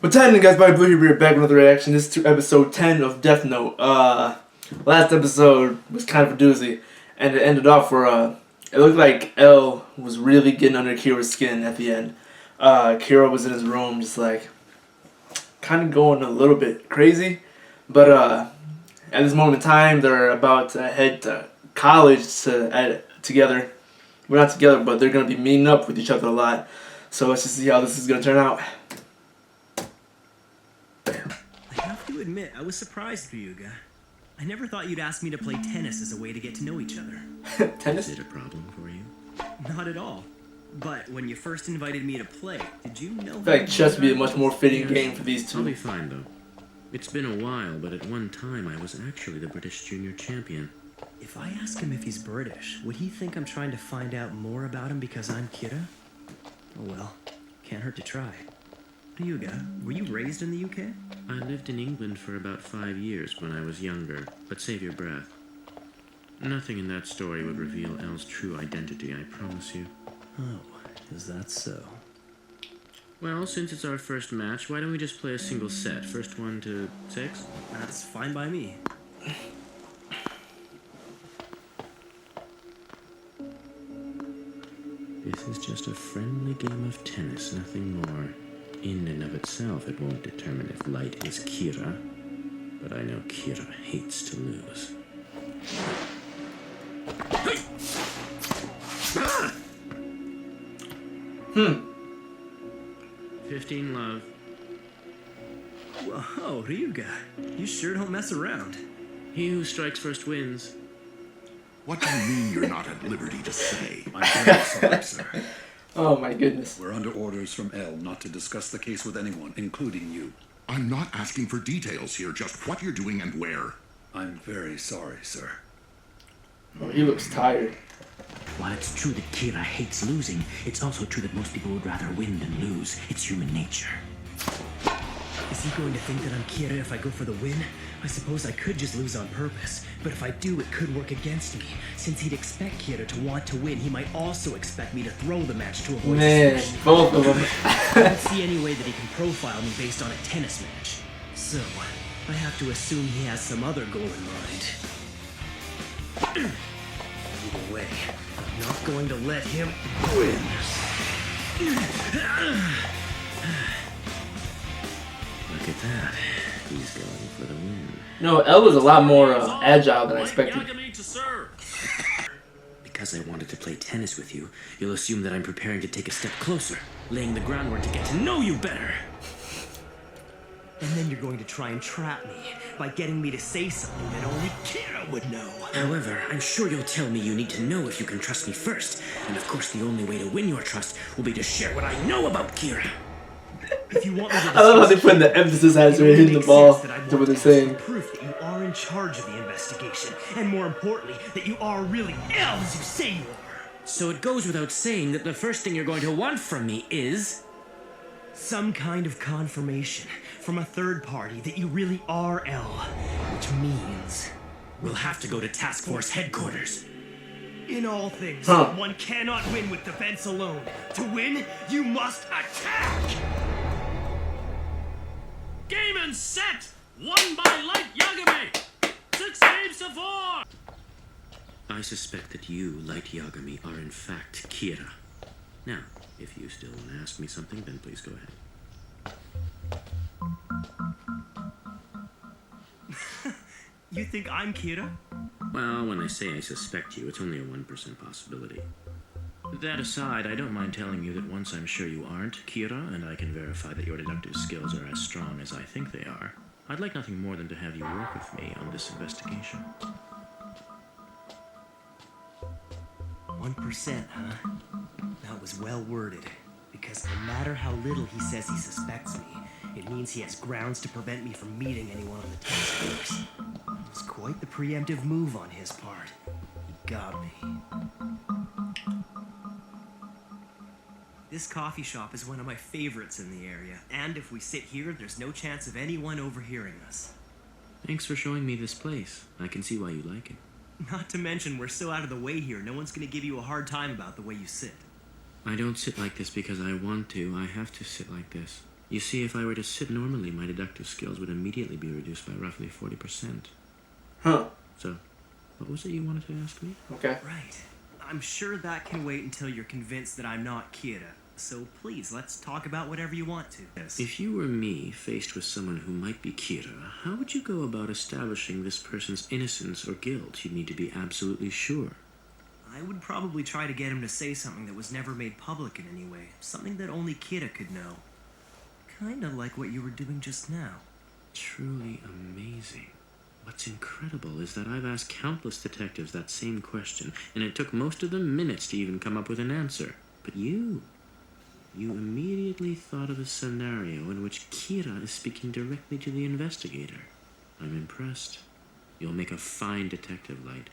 What's happening, guys? BobbyBlue here. We're back with another reaction. This is to episode 10 of Death Note. Last episode was kind of a doozy, and it ended off where it looked like L was really getting under Kira's skin at the end. Kira was in his room, just like kind of going a little bit crazy, but at this moment in time, they're about to head to college together. We're not together, but they're gonna be meeting up with each other a lot. So let's just see how this is gonna turn out. I have to admit, I was surprised, Ryuga. I never thought you'd ask me to play tennis as a way to get to know each other. Tennis? Is it a problem for you? Not at all. But when you first invited me to play, did you know... I feel like chess would be a much more fitting game for these two. I'll be fine, though. It's been a while, but at one time I was actually the British junior champion. If I ask him if he's British, would he think I'm trying to find out more about him because I'm Kira? Oh well, can't hurt to try. Ryuga, were you raised in the UK? I lived in England for about 5 years when I was younger, but save your breath. Nothing in that story would reveal Elle's true identity, I promise you. Oh, is that so? Well, since it's our first match, why don't we just play a single set? First one to 6? That's fine by me. This is just a friendly game of tennis, nothing more. In and of itself, it won't determine if light is Kira, but I know Kira hates to lose. 15 love. Whoa, Ryuga, you sure don't mess around. He who strikes first wins. What do you mean you're not at liberty to say? I'm very sorry, sir. Oh my goodness. We're under orders from L not to discuss the case with anyone, including you. I'm not asking for details here, just what you're doing and where. I'm very sorry, sir. Oh, he looks tired. While it's true that Kira hates losing, it's also true that most people would rather win than lose. It's human nature. Is he going to think that I'm Kira if I go for the win? I suppose I could just lose on purpose, but if I do, it could work against me. Since he'd expect Kira to want to win, he might also expect me to throw the match to avoid suspicion. Both of them. I don't see any way that he can profile me based on a tennis match. So, I have to assume he has some other goal in mind. Either way, I'm not going to let him win. Look at that. He's going for the win. No, L was a lot more agile than I expected. Because I wanted to play tennis with you, you'll assume that I'm preparing to take a step closer, laying the groundwork to get to know you better. And then you're going to try and trap me by getting me to say something that only Kira would know. However, I'm sure you'll tell me you need to know if you can trust me first. And of course, the only way to win your trust will be to share what I know about Kira. If you want me to I love how they put the emphasis as they're hitting the ball to what they're saying. Proof that you are in charge of the investigation, and more importantly, that you are really L as you say you are. So it goes without saying that the first thing you're going to want from me is... some kind of confirmation from a third party that you really are L, which means... we'll have to go to Task Force headquarters. In all things, one cannot win with defense alone. To win, you must attack! Game and set! Won by Light Yagami! 6 games to 4! I suspect that you, Light Yagami, are in fact Kira. Now, if you still want to ask me something, then please go ahead. You think I'm Kira? Well, when I say I suspect you, it's only a 1% possibility. That aside, I don't mind telling you that once I'm sure you aren't Kira, and I can verify that your deductive skills are as strong as I think they are, I'd like nothing more than to have you work with me on this investigation. 1%, huh? That was well worded, because no matter how little he says he suspects me, it means he has grounds to prevent me from meeting anyone on the task force. It was quite the preemptive move on his part. He got me. This coffee shop is one of my favorites in the area, and if we sit here, there's no chance of anyone overhearing us. Thanks for showing me this place. I can see why you like it. Not to mention, we're so out of the way here, no one's gonna give you a hard time about the way you sit. I don't sit like this because I want to. I have to sit like this. You see, if I were to sit normally, my deductive skills would immediately be reduced by roughly 40%. Huh. So, what was it you wanted to ask me? Okay. Right. I'm sure that can wait until you're convinced that I'm not Kira. So please, let's talk about whatever you want to. Yes. If you were me, faced with someone who might be Kira, how would you go about establishing this person's innocence or guilt? You'd need to be absolutely sure. I would probably try to get him to say something that was never made public in any way. Something that only Kira could know. Kinda like what you were doing just now. Truly amazing. What's incredible is that I've asked countless detectives that same question, and it took most of them minutes to even come up with an answer. But you immediately thought of a scenario in which Kira is speaking directly to the investigator. I'm impressed. You'll make a fine detective, Light.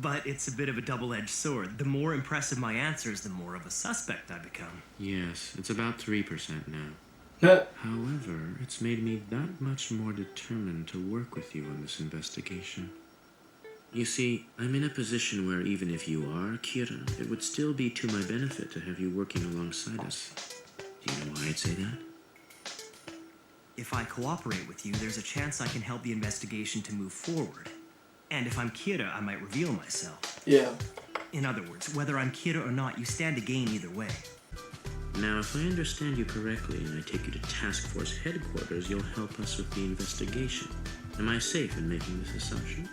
But it's a bit of a double-edged sword. The more impressive my answers, the more of a suspect I become. Yes, it's about 3% now. Huh. However, it's made me that much more determined to work with you on this investigation. You see, I'm in a position where even if you are Kira, it would still be to my benefit to have you working alongside us. Do you know why I'd say that? If I cooperate with you, there's a chance I can help the investigation to move forward. And if I'm Kira, I might reveal myself. Yeah. In other words, whether I'm Kira or not, you stand to gain either way. Now, if I understand you correctly and I take you to Task Force headquarters, you'll help us with the investigation. Am I safe in making this assumption?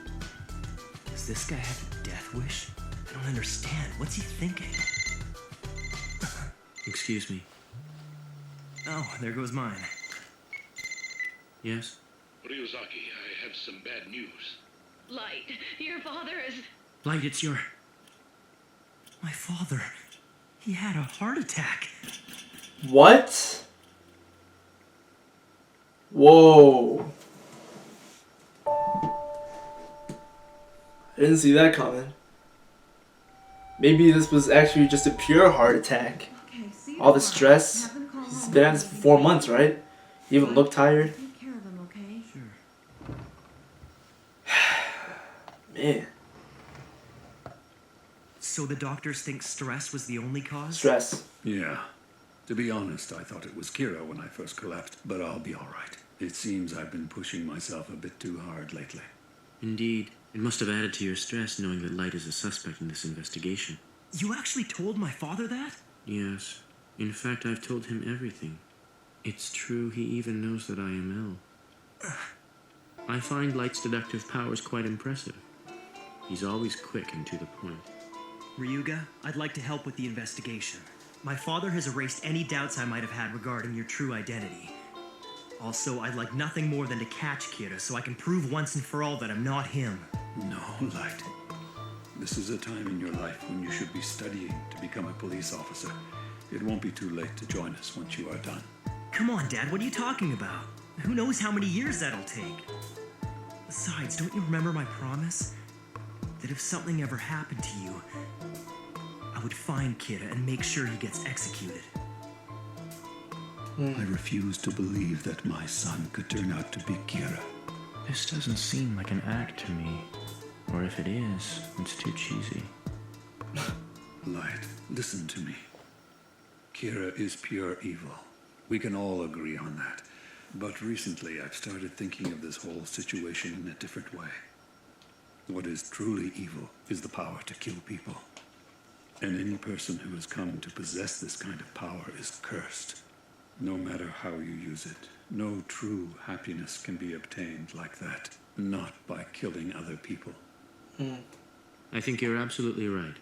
Does this guy have a death wish? I don't understand. What's he thinking? Excuse me. Oh, there goes mine. Yes? Ryuzaki, I have some bad news. Light, your father is... Light, it's your... My father, he had a heart attack. What? Whoa. I didn't see that coming. Maybe this was actually just a pure heart attack. Okay, see All the you tomorrow. stress. Have them call He's home. been at this for 4 months, right? He even looked tired. Take care of them, okay? Man, So the doctors think stress was the only cause? stress. Yeah. To be honest, I thought it was Kira when I first collapsed, but I'll be all right. It seems I've been pushing myself a bit too hard lately. Indeed. It must have added to your stress knowing that Light is a suspect in this investigation. You actually told my father that? Yes. In fact, I've told him everything. It's true he even knows that I am ill. I find Light's deductive powers quite impressive. He's always quick and to the point. Ryuga, I'd like to help with the investigation. My father has erased any doubts I might have had regarding your true identity. Also, I'd like nothing more than to catch Kira so I can prove once and for all that I'm not him. No, Light. This is a time in your life when you should be studying to become a police officer. It won't be too late to join us once you are done. Come on, Dad, what are you talking about? Who knows how many years that'll take? Besides, don't you remember my promise? That if something ever happened to you, I would find Kira and make sure he gets executed. I refuse to believe that my son could turn out to be Kira. This doesn't seem like an act to me. Or if it is, it's too cheesy. Light, listen to me. Kira is pure evil. We can all agree on that. But recently I've started thinking of this whole situation in a different way. What is truly evil is the power to kill people. And any person who has come to possess this kind of power is cursed. No matter how you use it, no true happiness can be obtained like that. Not by killing other people. I think you're absolutely right.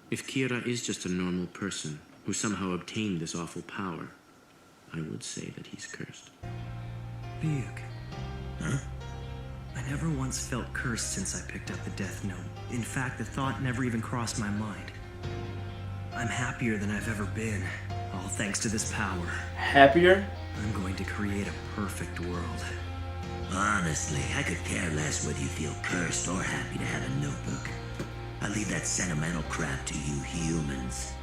If Kira is just a normal person who somehow obtained this awful power, I would say that he's cursed. Ryuk. Huh? I never once felt cursed since I picked up the Death Note. In fact, the thought never even crossed my mind. I'm happier than I've ever been, all thanks to this power. Happier? I'm going to create a perfect world. Honestly, I could care less whether you feel cursed or happy to have a notebook. I leave that sentimental crap to you humans.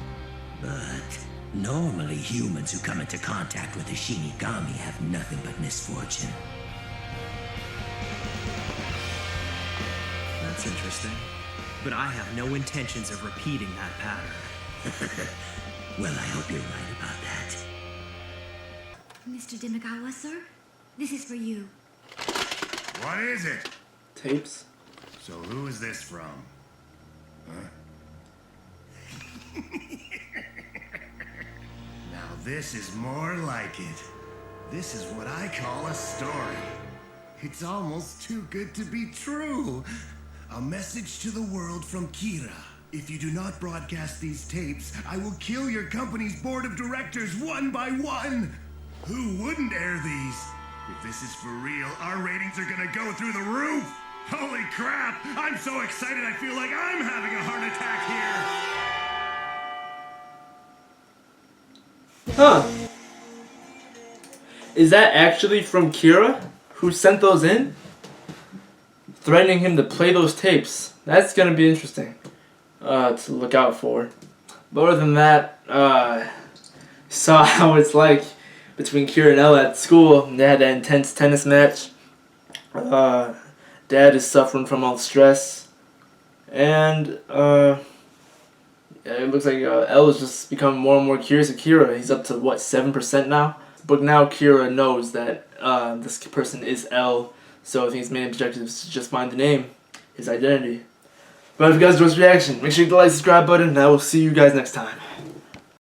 But normally humans who come into contact with the Shinigami have nothing but misfortune. That's interesting. But I have no intentions of repeating that pattern. Well, I hope you're right about that. Mr. Dimagawa, sir. This is for you. What is it? Tapes. So who is this from? Huh? Now this is more like it. This is what I call a story. It's almost too good to be true. A message to the world from Kira. If you do not broadcast these tapes, I will kill your company's board of directors one by one. Who wouldn't air these? If this is for real, our ratings are gonna go through the roof. Holy crap! I'm so excited I feel like I'm having a heart attack here. Huh. Is that actually from Kira? Who sent those in? Threatening him to play those tapes. That's gonna be interesting to look out for. But other than that, saw how it's like between Kira and Elle at school. They had that intense tennis match. Dad is suffering from all the stress. And it looks like Elle is just becoming more and more curious of Kira. He's up to, what, 7% now? But now Kira knows that this person is Elle. So I think his main objective is to just find the name, his identity. But if you guys enjoyed this reaction, make sure you hit the like, subscribe button, and I will see you guys next time.